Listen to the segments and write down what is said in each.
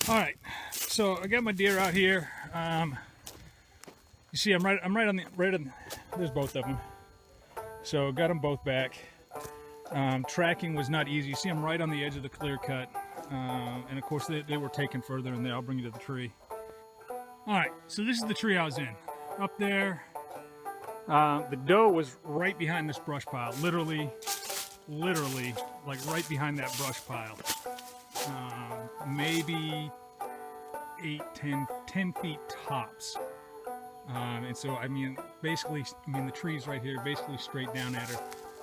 All right, so I got my deer out here. You see, I'm right on. There's both of them. So got them both back. Tracking was not easy. You see, I'm right on the edge of the clear cut, and of course they were taken further in there. I'll bring you to the tree. All right, so this is the tree I was in. Up there, the doe was right behind this brush pile. Literally, like right behind that brush pile. Maybe 8, 10 feet tops. And so, I mean, basically, the tree's right here, basically straight down at her.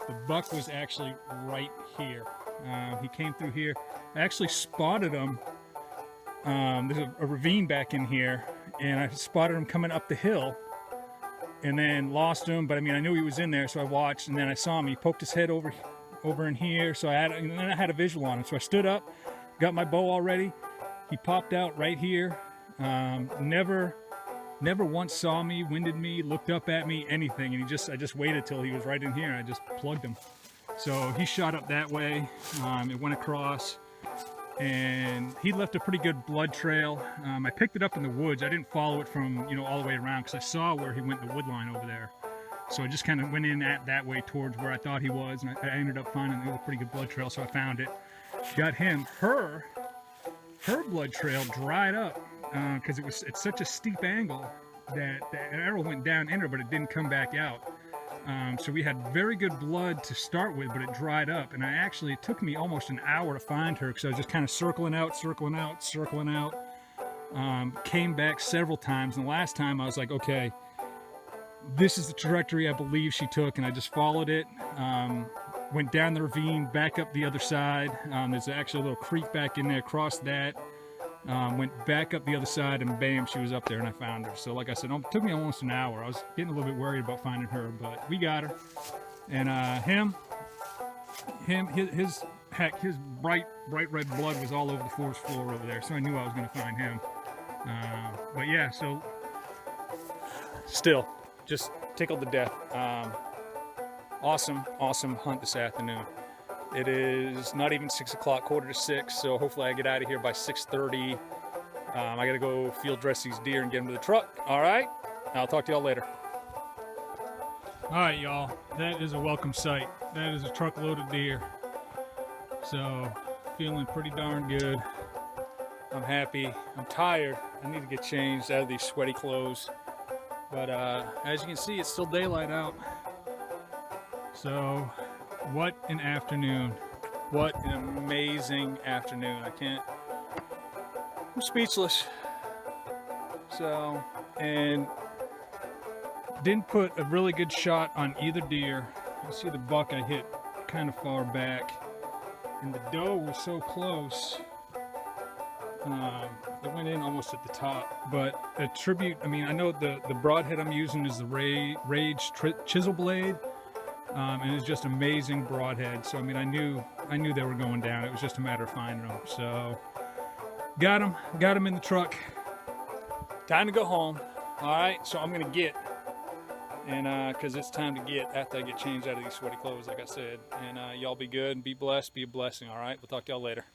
The buck was actually right here. He came through here. I actually spotted him. There's a ravine back in here, and I spotted him coming up the hill, and then lost him. But I mean, I knew he was in there, so I watched, and then I saw him. He poked his head over in here, so and then I had a visual on him. So I stood up, got my bow all ready. He popped out right here. Never once saw me, winded me, looked up at me, anything. And I just waited till he was right in here, and I just plugged him. So he shot up that way. It went across, and he left a pretty good blood trail. I picked it up in the woods. I didn't follow it from all the way around, because I saw where he went in the wood line over there. So I just kind of went in that way towards where I thought he was, and I ended up finding it was a pretty good blood trail. So I found it, got him. Her blood trail dried up because it's such a steep angle that the arrow went down in her, but it didn't come back out. So we had very good blood to start with, but it dried up, and it took me almost an hour to find her, because I was just kind of circling out. Came back several times, and the last time I was like, okay, this is the trajectory I believe she took, and I just followed it. Went down the ravine, back up the other side. There's actually a little creek back in there, crossed that. Went back up the other side, and bam, she was up there, and I found her. So like I said, it took me almost an hour. I was getting a little bit worried about finding her, but we got her. And his bright red blood was all over the forest floor over there, so I knew I was going to find him. But yeah, so still just tickled to death. Awesome hunt this afternoon. It is not even 6 o'clock, 5:45, so hopefully I get out of here by 6:30. I gotta go field dress these deer and get them to the truck. All right, I'll talk to y'all later. All right, y'all, that is a welcome sight. That is a truckload of deer. So, feeling pretty darn good. I'm happy. I'm tired. I need to get changed out of these sweaty clothes. But as you can see, it's still daylight out. So, what an afternoon. What an amazing afternoon. I'm speechless. So, and didn't put a really good shot on either deer. You see the buck I hit kind of far back, and the doe was so close. It went in almost at the top, but a tribute, I know the broadhead I'm using is the Rage Chisel Blade. And it's just amazing broadhead. So I knew they were going down. It was just a matter of finding them. So got them in the truck. Time to go home. All right, so I'm gonna get, and because it's time to get after I get changed out of these sweaty clothes, like I said. And y'all be good and be blessed. Be a blessing. All right, we'll talk to y'all later.